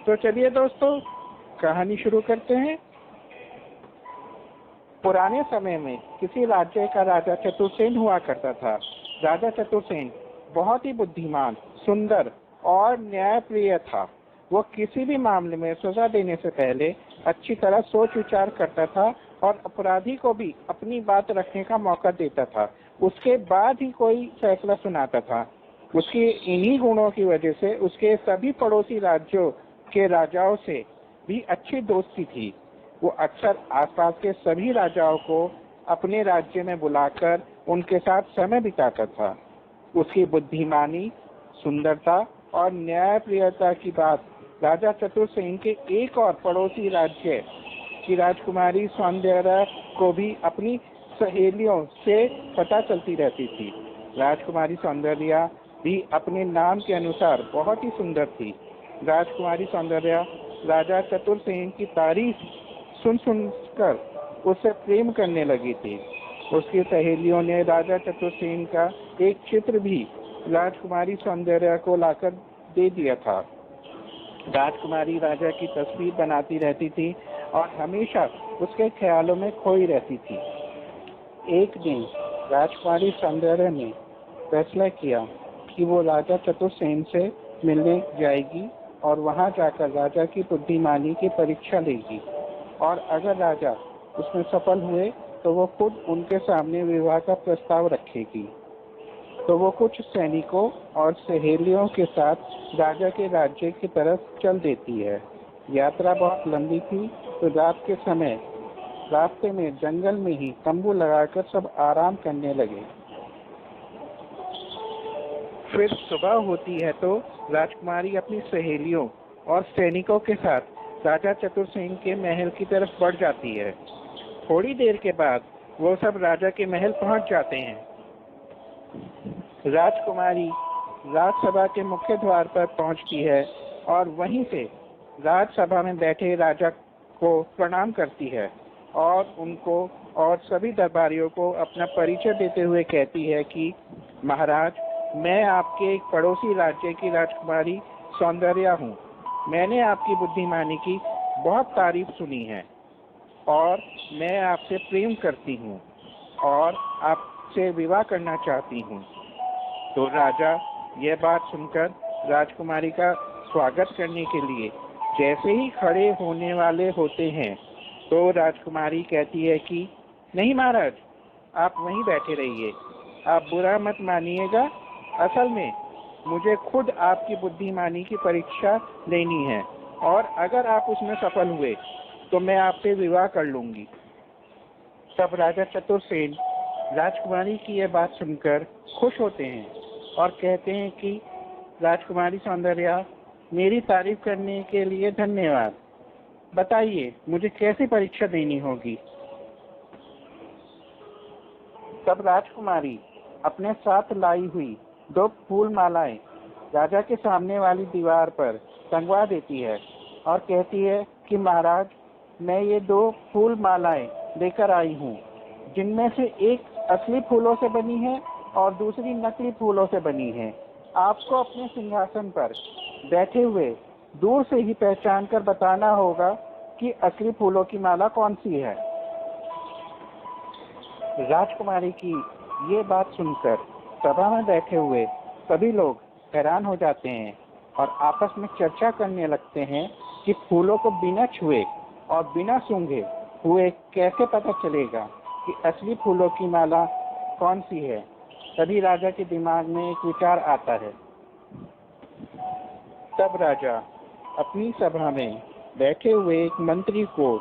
तो चलिए दोस्तों, कहानी शुरू करते हैं। पुराने समय में किसी राज्य का राजा चतुर्सेन हुआ करता था। राजा चतुर्सेन बहुत ही बुद्धिमान, सुंदर और न्यायप्रिय था। वो किसी भी मामले में सजा देने से पहले अच्छी तरह सोच विचार करता था और अपराधी को भी अपनी बात रखने का मौका देता था। उसके बाद ही कोई फैसला सुनाता था। उसकी इन्हीं गुणों की वजह से उसके सभी पड़ोसी राज्यों के राजाओं से भी अच्छी दोस्ती थी। वो अक्सर आसपास के सभी राजाओं को अपने राज्य में बुलाकर उनके साथ समय बिताता था। उसकी बुद्धिमानी, सुंदरता और न्यायप्रियता की बात राजा चतुर्सेन के एक और पड़ोसी राज्य की राजकुमारी सौंदर्या को भी अपनी सहेलियों से पता चलती रहती थी। राजकुमारी सौंदर्या भी अपने नाम के अनुसार बहुत ही सुंदर थी। राजकुमारी सौंदर्या राजा चतुर्सेन की तारीफ सुन सुनकर उससे प्रेम करने लगी थी। उसकी सहेलियों ने राजा चतुर्सेन का एक चित्र भी राजकुमारी सौंदर्या को लाकर दे दिया था। राजकुमारी राजा की तस्वीर बनाती रहती थी और हमेशा उसके ख्यालों में खोई रहती थी। एक दिन राजकुमारी सौंदर्या ने फैसला किया कि वो राजा चतुर्सेन से मिलने जाएगी और वहां जाकर राजा की बुद्धिमानी की परीक्षा लेगी, और अगर राजा उसमें सफल हुए तो वो खुद उनके सामने विवाह का प्रस्ताव रखेगी। तो वो कुछ सैनिकों और सहेलियों के साथ राजा के राज्य की तरफ चल देती है। यात्रा बहुत लंबी थी, तो रात के समय रास्ते में जंगल में ही तंबू लगाकर सब आराम करने लगे। फिर सुबह होती है तो राजकुमारी अपनी सहेलियों और सैनिकों के साथ राजा चतुर्सेन के महल की तरफ बढ़ जाती है। थोड़ी देर के बाद वो सब राजा के महल पहुंच जाते हैं। राजकुमारी राजसभा के मुख्य द्वार पर पहुंचती है और वहीं से राजसभा में बैठे राजा को प्रणाम करती है और उनको और सभी दरबारियों को अपना परिचय देते हुए कहती है कि महाराज, मैं आपके एक पड़ोसी राज्य की राजकुमारी सौंदर्या हूँ। मैंने आपकी बुद्धिमानी की बहुत तारीफ सुनी है और मैं आपसे प्रेम करती हूँ और आपसे विवाह करना चाहती हूँ। तो राजा यह बात सुनकर राजकुमारी का स्वागत करने के लिए जैसे ही खड़े होने वाले होते हैं, तो राजकुमारी कहती है कि नहीं महाराज, आप वहीं बैठे रहिए, आप बुरा मत मानिएगा। असल में मुझे खुद आपकी बुद्धिमानी की परीक्षा लेनी है और अगर आप उसमें सफल हुए तो मैं आपसे विवाह कर लूंगी। तब राजा चतुर्सेन राजकुमारी की यह बात सुनकर खुश होते हैं और कहते हैं कि राजकुमारी सौंदर्या, मेरी तारीफ करने के लिए धन्यवाद। बताइए मुझे कैसी परीक्षा देनी होगी। तब राजकुमारी अपने साथ लाई हुई 2 फूल मालाएं राजा के सामने वाली दीवार पर टंगवा देती है और कहती है कि महाराज, मैं ये 2 फूल मालाएं लेकर आई हूँ, जिनमें से एक असली फूलों से बनी है और दूसरी नकली फूलों से बनी है। आपको अपने सिंहासन पर बैठे हुए दूर से ही पहचान कर बताना होगा कि असली फूलों की माला कौन सी है। राजकुमारी की ये बात सुनकर सभा में बैठे हुए सभी लोग हैरान हो जाते हैं और आपस में चर्चा करने लगते हैं कि फूलों को बिना छुए और बिना सूंघे हुए कैसे पता चलेगा कि असली फूलों की माला कौन सी है। तभी राजा के दिमाग में एक विचार आता है। तब राजा अपनी सभा में बैठे हुए एक मंत्री को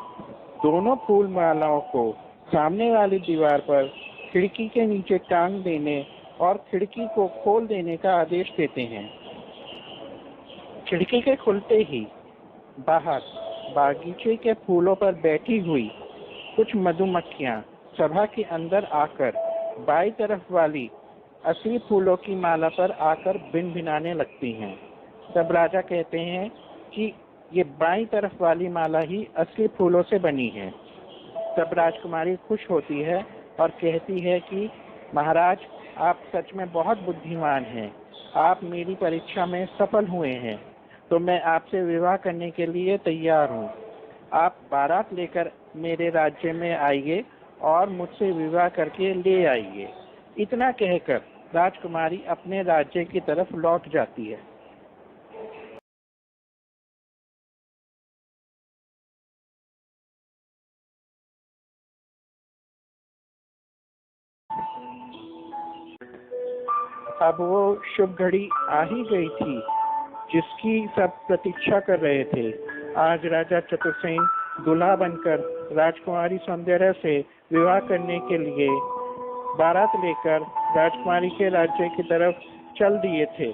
दोनों फूल मालाओं को सामने वाली दीवार पर खिड़की के नीचे टांग देने और खिड़की को खोल देने का आदेश देते हैं। खिड़की के खुलते ही बाहर बागीचे के फूलों पर बैठी हुई कुछ मधुमक्खियां सभा के अंदर आकर बाईं तरफ वाली असली फूलों की माला पर आकर भिनभिनाने लगती हैं। तब राजा कहते हैं कि ये बाईं तरफ वाली माला ही असली फूलों से बनी है। तब राजकुमारी खुश होती है और कहती है कि महाराज, आप सच में बहुत बुद्धिमान हैं। आप मेरी परीक्षा में सफल हुए हैं। तो मैं आपसे विवाह करने के लिए तैयार हूँ। आप बारात लेकर मेरे राज्य में आइए और मुझसे विवाह करके ले आइए। इतना कहकर राजकुमारी अपने राज्य की तरफ लौट जाती है। अब वो शुभ घड़ी आ ही गई थी जिसकी सब प्रतीक्षा कर रहे थे। आज राजा चतुर्सेन दूल्हा बनकर राजकुमारी सौंदर्य से विवाह करने के लिए बारात लेकर राजकुमारी के राज्य की तरफ चल दिए थे।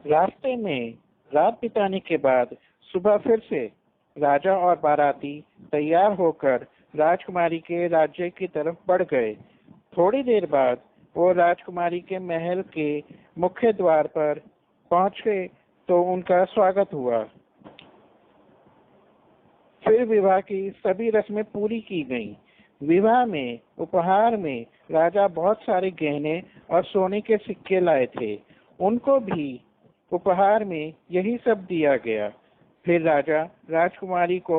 रास्ते में रात बिताने के बाद सुबह फिर से राजा और बाराती तैयार होकर राजकुमारी के राज्य की तरफ बढ़ गए। थोड़ी देर बाद वो राजकुमारी के महल के मुख्य द्वार पर पहुंच गए तो उनका स्वागत हुआ। फिर विवाह की सभी रस्में पूरी की गईं। विवाह में उपहार में राजा बहुत सारे गहने और सोने के सिक्के लाए थे। उनको भी उपहार में यही सब दिया गया। फिर राजा राजकुमारी को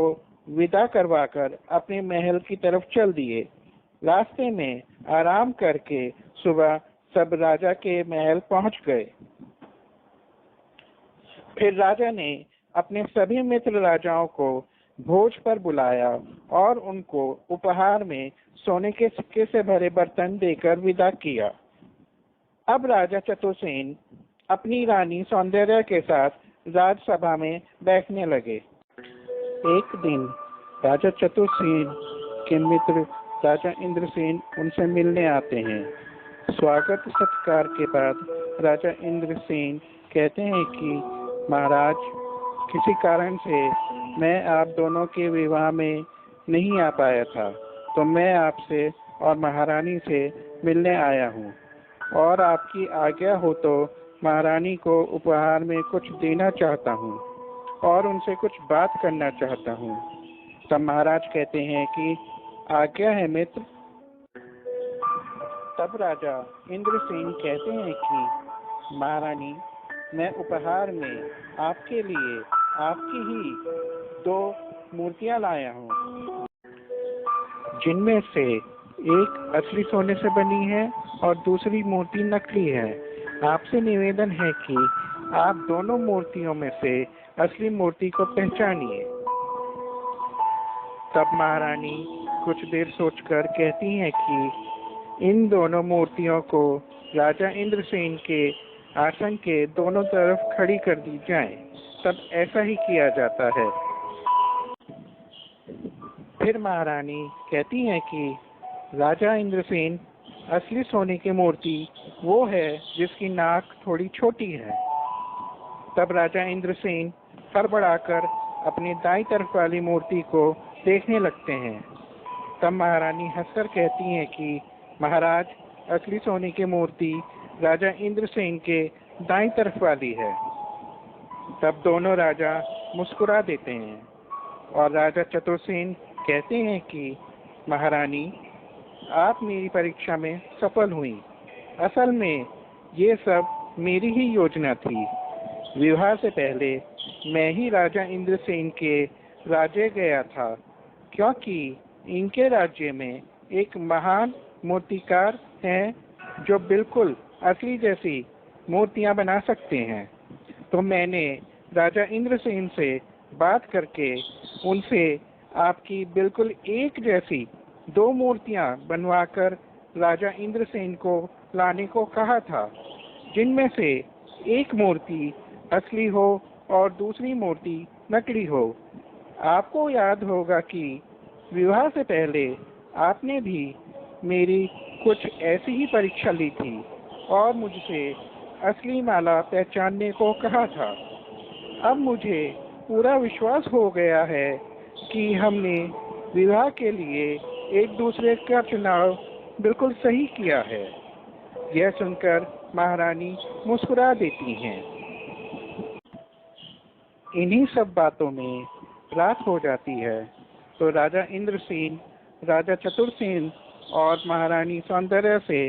विदा करवाकर अपने महल की तरफ चल दिए। रास्ते में आराम करके सुबह सब राजा के महल पहुंच गए। फिर राजा ने अपने सभी मित्र राजाओं को भोज पर बुलाया और उनको उपहार में सोने के सिक्के से भरे बर्तन देकर विदा किया। अब राजा चतुर्सेन अपनी रानी सौंदर्य के साथ राजसभा में बैठने लगे। एक दिन राजा चतुर्सेन के मित्र राजा इंद्रसेन उनसे मिलने आते हैं। स्वागत सत्कार के बाद राजा इंद्रसेन कहते हैं कि महाराज, किसी कारण से मैं आप दोनों के विवाह में नहीं आ पाया था, तो मैं आपसे और महारानी से मिलने आया हूँ और आपकी आज्ञा हो तो महारानी को उपहार में कुछ देना चाहता हूँ और उनसे कुछ बात करना चाहता हूँ। तब महाराज कहते हैं कि आज्ञा है मित्र। तब राजा इंद्रसेन कहते हैं कि महारानी, मैं उपहार में आपके लिए आपकी ही 2 मूर्तियां लाया हूँ, जिनमें से एक असली सोने से बनी है और दूसरी मूर्ति नकली है। आपसे निवेदन है कि आप दोनों मूर्तियों में से असली मूर्ति को पहचानिए। तब महारानी कुछ देर सोचकर कहती हैं कि इन दोनों मूर्तियों को राजा इंद्रसेन के आसन के दोनों तरफ खड़ी कर दी जाए। तब ऐसा ही किया जाता है। फिर महारानी कहती हैं कि राजा इंद्रसेन, असली सोने की मूर्ति वो है जिसकी नाक थोड़ी छोटी है। तब राजा इंद्रसेन हड़बड़ाकर अपनी दाईं तरफ वाली मूर्ति को देखने लगते हैं। तब महारानी हंसकर कहती हैं कि महाराज, असली सोने की मूर्ति राजा इंद्रसेन के दाईं तरफ वाली है। तब दोनों राजा मुस्कुरा देते हैं और राजा चतुर्सेन कहते हैं कि महारानी, आप मेरी परीक्षा में सफल हुई। असल में ये सब मेरी ही योजना थी। विवाह से पहले मैं ही राजा इंद्रसेन के राज्य गया था, क्योंकि इनके राज्य में एक महान मूर्तिकार हैं जो बिल्कुल असली जैसी मूर्तियां बना सकते हैं। तो मैंने राजा इंद्रसेन से बात करके उनसे आपकी बिल्कुल एक जैसी 2 मूर्तियां बनवाकर राजा इंद्रसेन को लाने को कहा था, जिनमें से एक मूर्ति असली हो और दूसरी मूर्ति नकली हो। आपको याद होगा कि विवाह से पहले आपने भी मेरी कुछ ऐसी ही परीक्षा ली थी और मुझसे असली माला पहचानने को कहा था। अब मुझे पूरा विश्वास हो गया है कि हमने विवाह के लिए एक दूसरे का चुनाव बिल्कुल सही किया है। यह सुनकर महारानी मुस्कुरा देती हैं। इन्हीं सब बातों में रात हो जाती है तो राजा इंद्रसेन राजा चतुरसेन और महारानी सौंदर्य से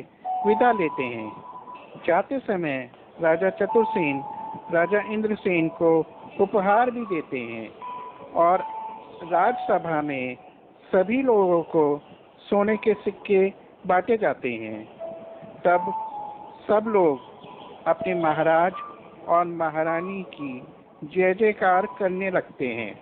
विदा लेते हैं। जाते समय राजा चतुरसेन राजा इंद्रसेन को उपहार भी देते हैं और राजसभा में सभी लोगों को सोने के सिक्के बांटे जाते हैं। तब सब लोग अपने महाराज और महारानी की जय जयकार करने लगते हैं।